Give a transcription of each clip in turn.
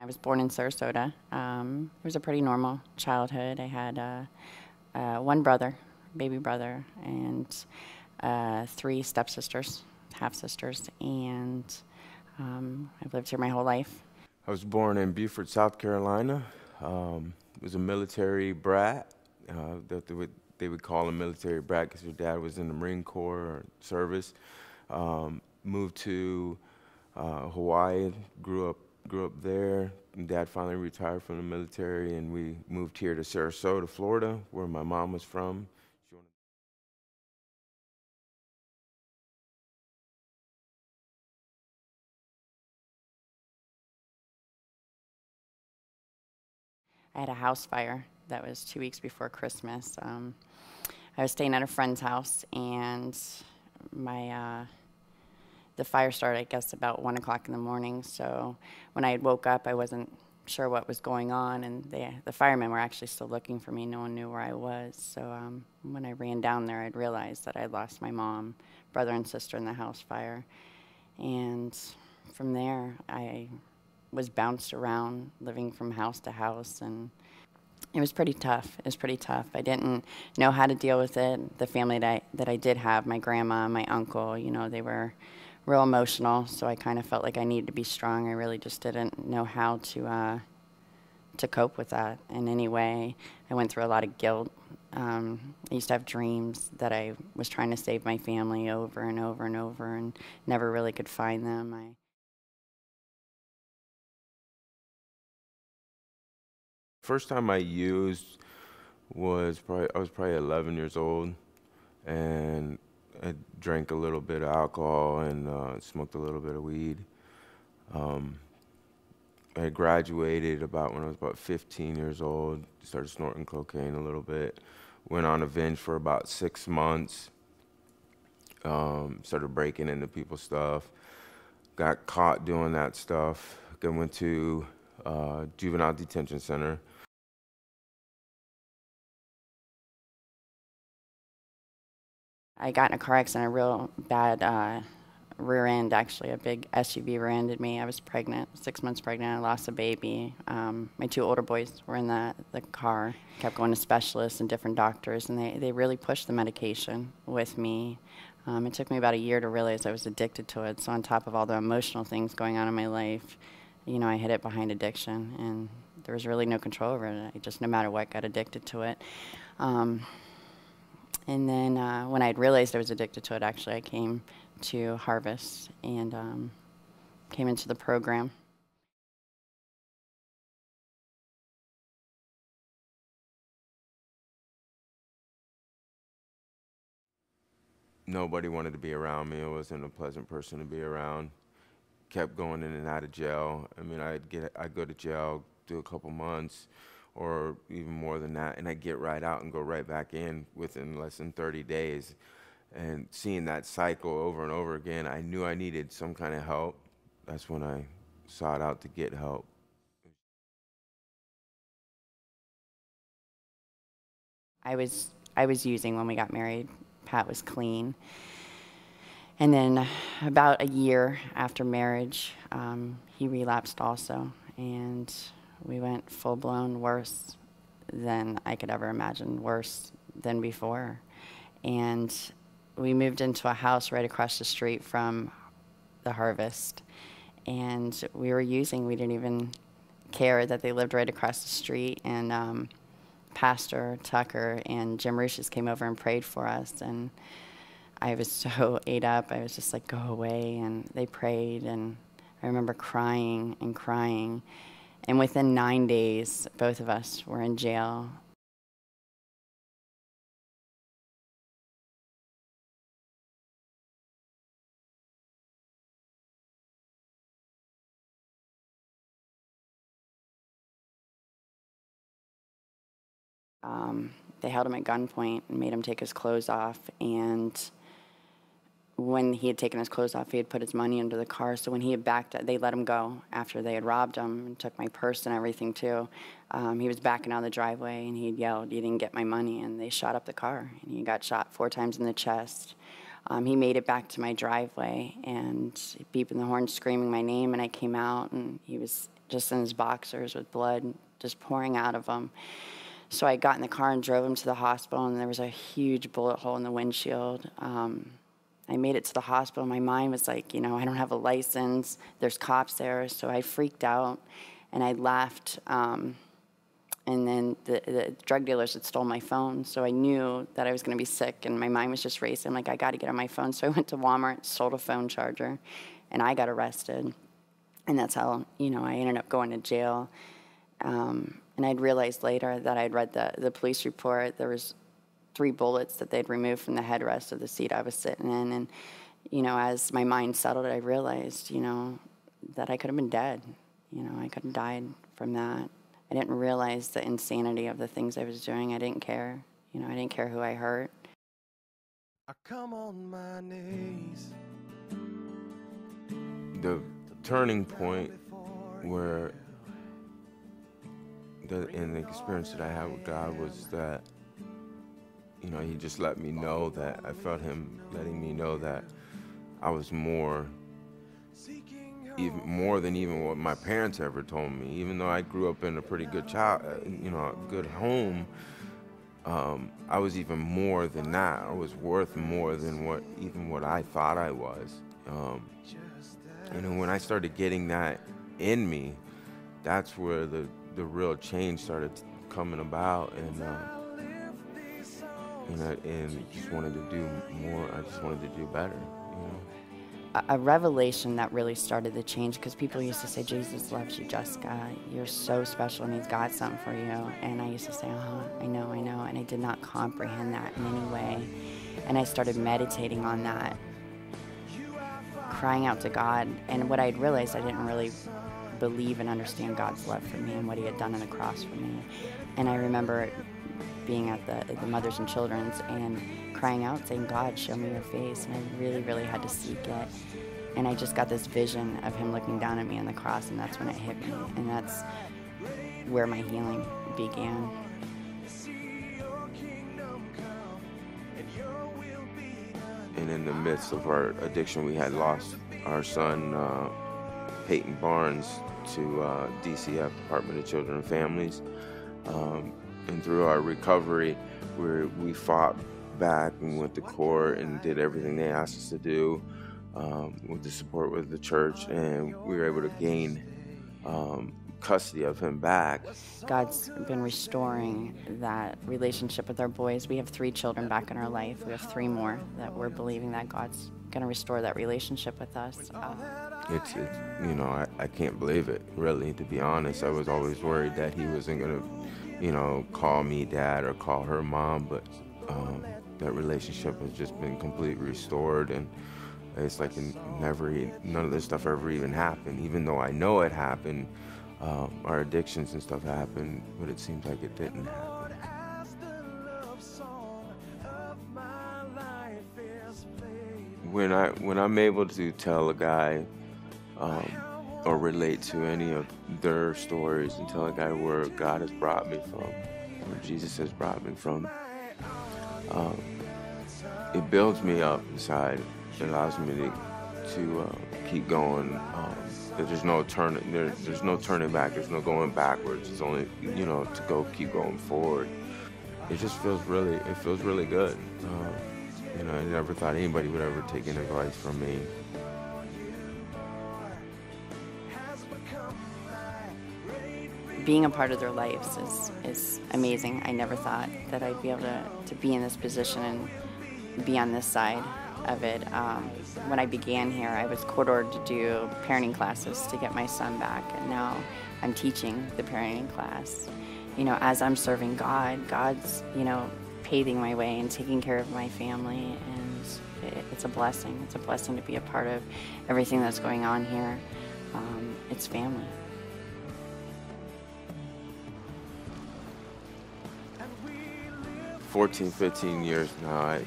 I was born in Sarasota. It was a pretty normal childhood. I had one brother, baby brother, and three stepsisters, half-sisters, and I've lived here my whole life. I was born in Beaufort, South Carolina. Was a military brat. That they would call a military brat because your dad was in the Marine Corps or service. Moved to Hawaii. Grew up there. Dad finally retired from the military, and we moved here to Sarasota, Florida, where my mom was from. I had a house fire that was 2 weeks before Christmas. I was staying at a friend's house, and my the fire started, I guess, about 1 o'clock in the morning. So when I had woke up, I wasn't sure what was going on, and the firemen were actually still looking for me. No one knew where I was. So when I ran down there, I'd realized that I'd lost my mom, brother, and sister in the house fire. And from there, I was bounced around, living from house to house, and it was pretty tough. It was pretty tough. I didn't know how to deal with it. The family that I did have, my grandma, my uncle, they were real emotional, so I kind of felt like I needed to be strong. I really just didn't know how to cope with that in any way. I went through a lot of guilt. I used to have dreams that I was trying to save my family over and over and over, and never really could find them. First time I used I was probably 11 years old, and I drank a little bit of alcohol and smoked a little bit of weed. I graduated when I was about 15 years old. Started snorting cocaine a little bit. Went on a binge for about 6 months. Started breaking into people's stuff. Got caught doing that stuff. Then went to juvenile detention center. I got in a car accident, a real bad rear end, actually. A big SUV rear-ended me. I was pregnant, 6 months pregnant. I lost a baby. My two older boys were in the car. Kept going to specialists and different doctors, and they really pushed the medication with me. It took me about a year to realize I was addicted to it. So on top of all the emotional things going on in my life, I hid it behind addiction, and there was really no control over it. I just, no matter what, got addicted to it. And then when I had realized I was addicted to it, actually, I came to Harvest and came into the program. Nobody wanted to be around me. I wasn't a pleasant person to be around. Kept going in and out of jail. I mean, I'd go to jail, do a couple months, or even more than that, and I'd get right out and go right back in within less than 30 days. And seeing that cycle over and over again, I knew I needed some kind of help. That's when I sought out to get help. I was using when we got married. Pat was clean. And then about a year after marriage, he relapsed also. And we went full-blown, worse than I could ever imagine, worse than before. And we moved into a house right across the street from the Harvest. And we were using, we didn't even care that they lived right across the street. And Pastor Tucker and Jim Ruches came over and prayed for us. And I was so ate up. I was just like, go away. And they prayed. And I remember crying and crying. And within 9 days, both of us were in jail. They held him at gunpoint and made him take his clothes off. And when he had taken his clothes off, he had put his money under the car. So when he had backed up, they let him go after they had robbed him and took my purse and everything too. He was backing out of the driveway and he had yelled, "You didn't get my money." And they shot up the car and he got shot 4 times in the chest. He made it back to my driveway and beeping the horn, screaming my name, and I came out and he was just in his boxers with blood just pouring out of him. So I got in the car and drove him to the hospital, and there was a huge bullet hole in the windshield. I made it to the hospital. My mind was like, I don't have a license. There's cops there. So I freaked out, and I left. And then the drug dealers had stole my phone, so I knew that I was going to be sick, and my mind was just racing. I'm like, I got to get on my phone. So I went to Walmart, sold a phone charger, and I got arrested. And that's how, I ended up going to jail. And I'd realized later that I'd read the police report. There was 3 bullets that they'd removed from the headrest of the seat I was sitting in. And, as my mind settled, I realized, that I could have been dead. I could have died from that. I didn't realize the insanity of the things I was doing. I didn't care. I didn't care who I hurt. I come on my knees. The turning point where in the experience that I had with God was that, he just let me know that I felt him letting me know that I was more than even what my parents ever told me. Even though I grew up in a pretty good good home, I was even more than that. I was worth more than what I thought I was. When I started getting that in me, that's where the real change started coming about, and just wanted to do more. I just wanted to do better. A revelation that really started the change, because people used to say, Jesus loves you, Jessica. You're so special, and he's got something for you. And I used to say, I know. And I did not comprehend that in any way. And I started meditating on that, crying out to God. And what I'd realized, I didn't really believe and understand God's love for me and what he had done on the cross for me. And I remember being at the Mothers and Children's and crying out, saying, God, show me your face. And I really, really had to seek it. And I just got this vision of him looking down at me on the cross, and that's when it hit me. And that's where my healing began. And in the midst of our addiction, we had lost our son, Peyton Barnes, to DCF, Department of Children and Families. And through our recovery, we fought back and went to court and did everything they asked us to do, with the support with the church, and we were able to gain custody of him back. God's been restoring that relationship with our boys. We have 3 children back in our life. We have 3 more that we're believing that God's going to restore that relationship with us. I can't believe it, really, to be honest. I was always worried that he wasn't going to, call me dad or call her mom, but that relationship has just been completely restored, and it's like none of this stuff ever even happened, even though I know it happened. Our addictions and stuff happened, but it seems like it didn't happen. When I'm able to tell a guy or relate to any of their stories and tell a guy where God has brought me from, where Jesus has brought me from, it builds me up inside. It allows me to keep going. There's no turning back. There's no going backwards. It's only to keep going forward. It just feels really good. I never thought anybody would ever take any advice from me. Being a part of their lives is amazing. I never thought that I'd be able to be in this position and be on this side of it. When I began here, I was court-ordered to do parenting classes to get my son back, and now I'm teaching the parenting class. As I'm serving God, God's, paving my way and taking care of my family, and it's a blessing. It's a blessing to be a part of everything that's going on here. It's family. For 15 years now,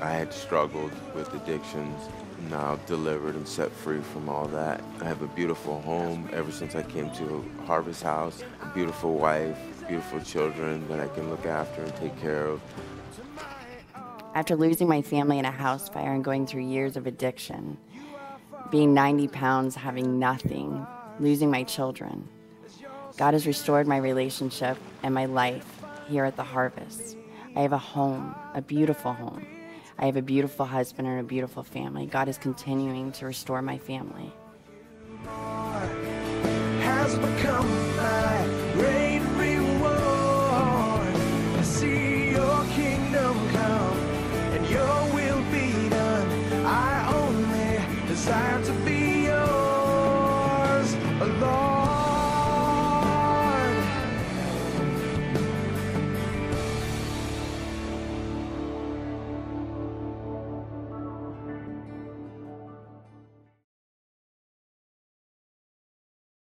I had struggled with addictions. Now delivered and set free from all that. I have a beautiful home ever since I came to Harvest House. A beautiful wife, beautiful children that I can look after and take care of. After losing my family in a house fire and going through years of addiction, being 90 pounds, having nothing, losing my children, God has restored my relationship and my life here at the Harvest. I have a home, a beautiful home. I have a beautiful husband and a beautiful family. God is continuing to restore my family. Has become my